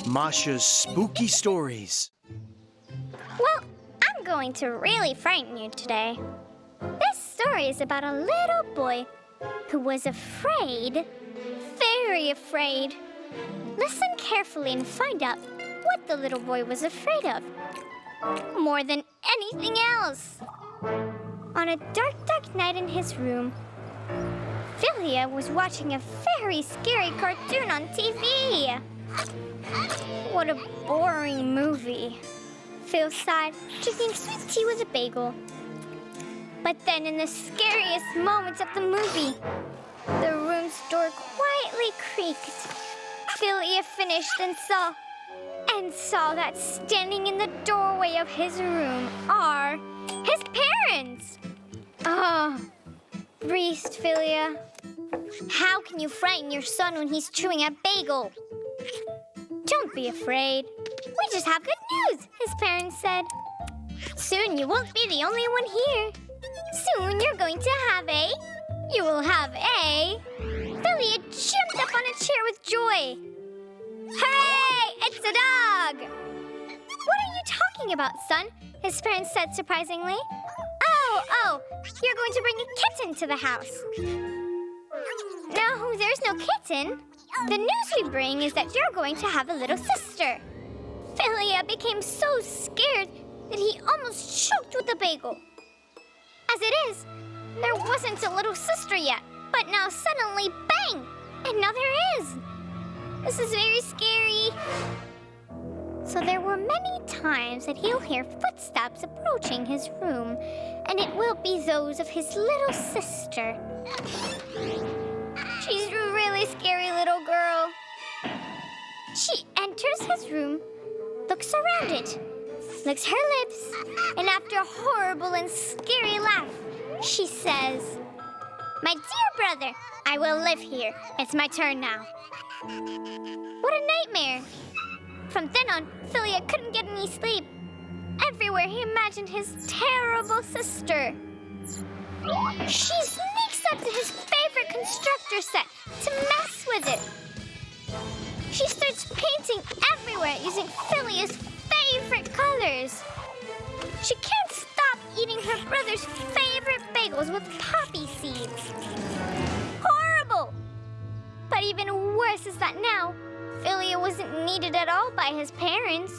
Masha's spooky stories. Well, I'm going to really frighten you today. This story is about a little boy who was afraid, very afraid. Listen carefully and find out what the little boy was afraid of, more than anything else. On a dark, dark night in his room, Philia was watching a very scary cartoon on TV. What a boring movie. Phil sighed, drinking sweet tea with a bagel. But then in the scariest moments of the movie, the room's door quietly creaked. Philia finished and saw that standing in the doorway of his room are his parents. Oh, breathed Philia. How can you frighten your son when he's chewing a bagel? Don't be afraid. We just have good news, his parents said. Soon you won't be the only one here. Soon you're going to have you will have a... Philia jumped up on a chair with joy. Hooray! It's a dog! What are you talking about, son? His parents said surprisingly. Oh, you're going to bring a kitten to the house. No, there's no kitten. The news we bring is that you're going to have a little sister. Philia became so scared that he almost choked with the bagel. As it is, there wasn't a little sister yet, but now suddenly, bang! And now there is. This is very scary. So there were many times that he'll hear footsteps approaching his room, and it will be those of his little sister. She's a really scary little girl. She enters his room, looks around it, licks her lips, and after a horrible and scary laugh, she says, "My dear brother, I will live here. It's my turn now." What a nightmare! From then on, Philia couldn't get any sleep. Everywhere he imagined his terrible sister. She sneaks up to his favorite constructor set to mess with it. She starts painting everywhere using Philia's favorite colors. She can't stop eating her brother's favorite bagels with poppy seeds. Horrible! But even worse is that now, Philia wasn't needed at all by his parents.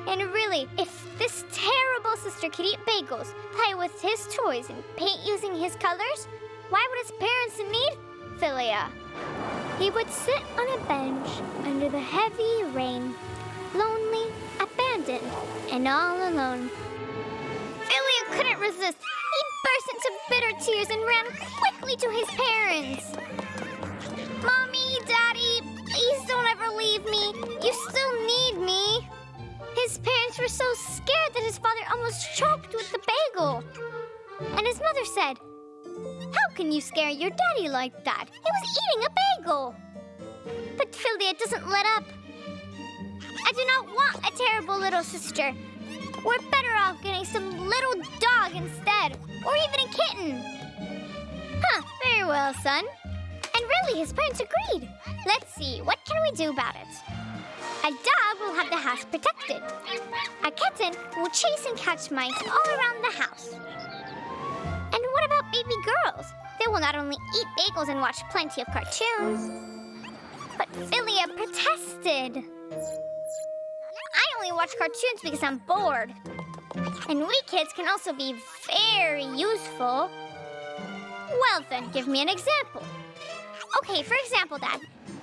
And really, if this terrible sister could eat bagels, play with his toys, and paint using his colors, why would his parents need Philia? He would sit on a bench under the heavy rain, lonely, abandoned, and all alone. Philia couldn't resist. He burst into bitter tears and ran quickly to his parents. "Mommy, Daddy, please don't ever leave me. You still need me." His parents were so scared that his father almost choked with the bagel. And his mother said, "How can you scare your daddy like that? He was eating a bagel." But Philia doesn't let up. "I do not want a terrible little sister. We're better off getting some little dog instead, or even a kitten." Very well, son. And really, his parents agreed. Let's see, what can we do about it? A dog will have the house protected. A kitten will chase and catch mice all around the house. And what about baby girls? They will not only eat bagels and watch plenty of cartoons. But Philia protested. "I only watch cartoons because I'm bored. And we kids can also be very useful." "Well then, give me an example." "Okay, for example, Dad,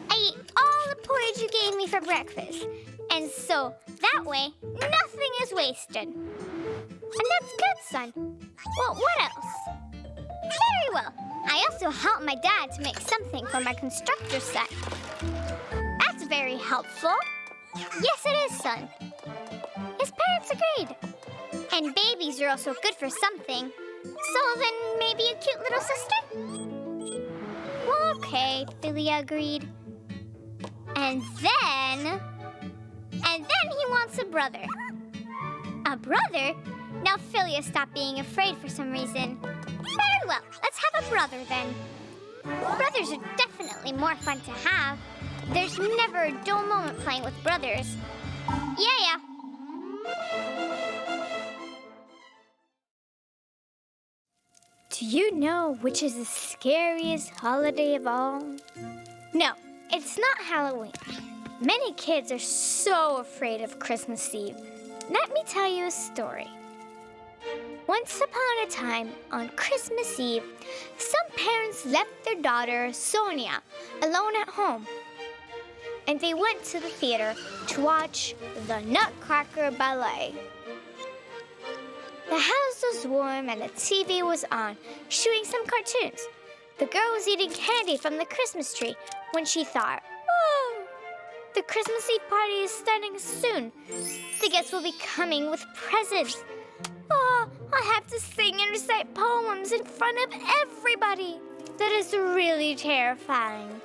I eat all the porridge you gave me for breakfast. And so, that way, nothing is wasted." "And that's good, son. Well, what else?" "Very well. I also help my dad to make something for my constructor set." "That's very helpful." "Yes, it is, son." His parents agreed. And babies are also good for something. So then maybe a cute little sister? "Well, okay," Philia agreed. And then he wants a brother. A brother? Now Philia stopped being afraid for some reason. Very well, let's have a brother then. Brothers are definitely more fun to have. There's never a dull moment playing with brothers. Yeah. Do you know which is the scariest holiday of all? No, it's not Halloween. Many kids are so afraid of Christmas Eve. Let me tell you a story. Once upon a time, on Christmas Eve, some parents left their daughter, Sonia, alone at home. And they went to the theater to watch the Nutcracker Ballet. The house was warm and the TV was on, showing some cartoons. The girl was eating candy from the Christmas tree when she thought, "Oh, the Christmas Eve party is starting soon. The guests will be coming with presents. Oh, I'll have to sing and recite poems in front of everybody. That is really terrifying.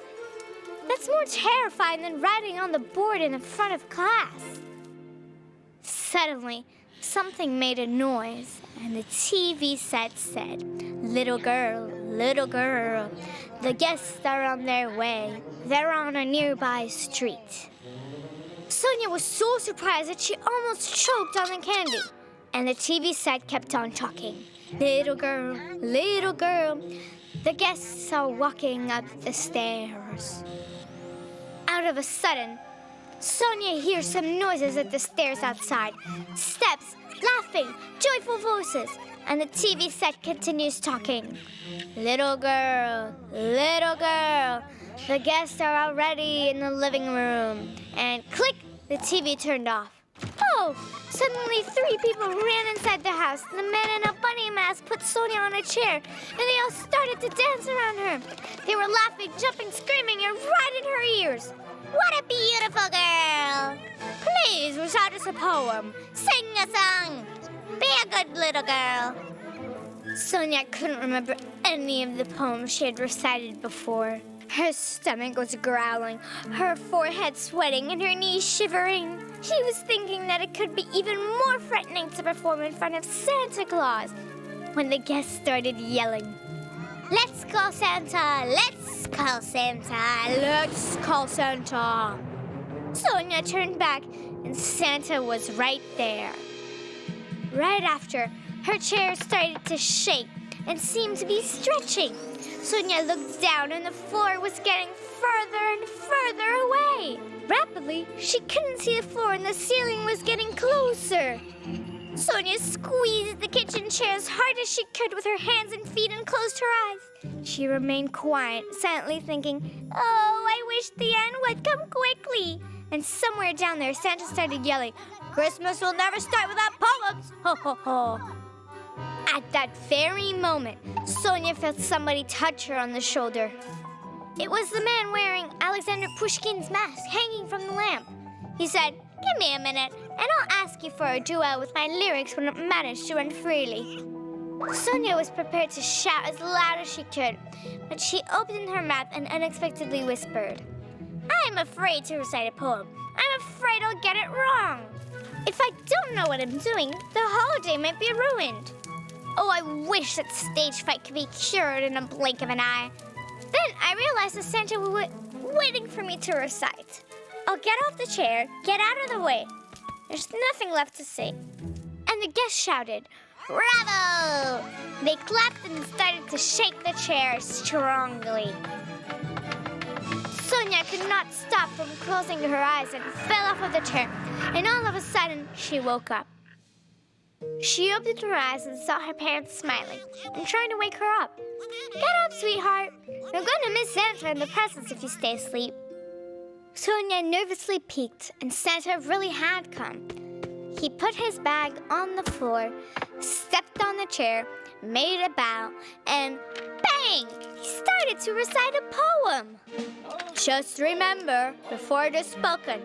That's more terrifying than writing on the board in the front of class." Suddenly, something made a noise, and the TV set said, little girl, the guests are on their way. They're on a nearby street." Sonia was so surprised that she almost choked on the candy. And the TV set kept on talking. Little girl, the guests are walking up the stairs. Out of a sudden, Sonia hears some noises at the stairs outside. Steps, laughing, joyful voices. And the TV set continues talking. Little girl, the guests are already in the living room. And click, the TV turned off. Oh, suddenly 3 people ran inside the house. The man in a bunny mask put Sonia on a chair, and they all started to dance around her. They were laughing, jumping, screaming, and right in her ears. What a beautiful girl! Please recite us a poem. Sing a song. Be a good little girl. Sonia couldn't remember any of the poems she had recited before. Her stomach was growling, her forehead sweating, and her knees shivering. She was thinking that it could be even more frightening to perform in front of Santa Claus when the guests started yelling. Let's call Santa! Let's call Santa! Let's call Santa! Sonia turned back, and Santa was right there. Right after, her chair started to shake and seemed to be stretching. Sonia looked down, and the floor was getting further and further away. Rapidly, she couldn't see the floor, and the ceiling was getting closer. Sonia squeezed the kitchen chair as hard as she could with her hands and feet and closed her eyes. She remained quiet, silently thinking, "Oh, I wish the end would come quickly." And somewhere down there, Santa started yelling, "Christmas will never start without poems! Ho, ho, ho!" At that very moment, Sonia felt somebody touch her on the shoulder. It was the man wearing Alexander Pushkin's mask hanging from the lamp. He said, "Give me a minute, and I'll ask you for a duet with my lyrics when it manage to run freely." Sonia was prepared to shout as loud as she could, but she opened her mouth and unexpectedly whispered, "I'm afraid to recite a poem. I'm afraid I'll get it wrong. If I don't know what I'm doing, the holiday might be ruined. Oh, I wish that stage fright could be cured in a blink of an eye." Then I realized that Santa was waiting for me to recite. I'll get off the chair, get out of the way. There's nothing left to say. And the guests shouted, "Bravo!" They clapped and started to shake the chair strongly. Sonia could not stop from closing her eyes and fell off of the chair, and all of a sudden, she woke up. She opened her eyes and saw her parents smiling and trying to wake her up. "Get up, sweetheart. You're going to miss Santa and the presents if you stay asleep." Sonia nervously peeked, and Santa really had come. He put his bag on the floor, stepped on the chair, made a bow, and bang! He started to recite a poem. Just remember, before it is spoken,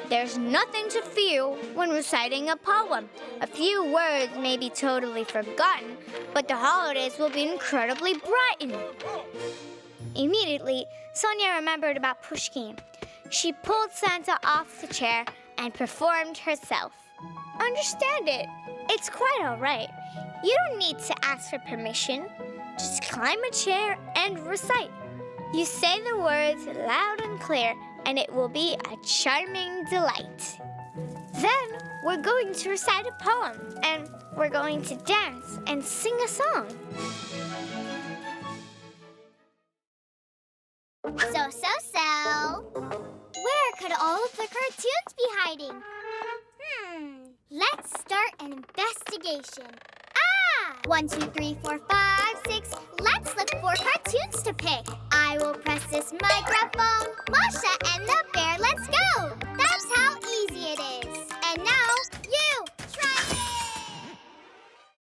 there's nothing to fear when reciting a poem. A few words may be totally forgotten, but the holidays will be incredibly brightened. Immediately, Sonia remembered about Pushkin. She pulled Santa off the chair and performed herself. Understand it. It's quite all right. You don't need to ask for permission. Just climb a chair and recite. You say the words loud and clear, and it will be a charming delight. Then we're going to recite a poem, and we're going to dance and sing a song. So. Where could all of the cartoons be hiding? Let's start an investigation. 1, 2, 3, 4, 5, 6. Let's look for cartoons to pick. I will press this microphone. Masha and the bear, let's go. That's how easy it is.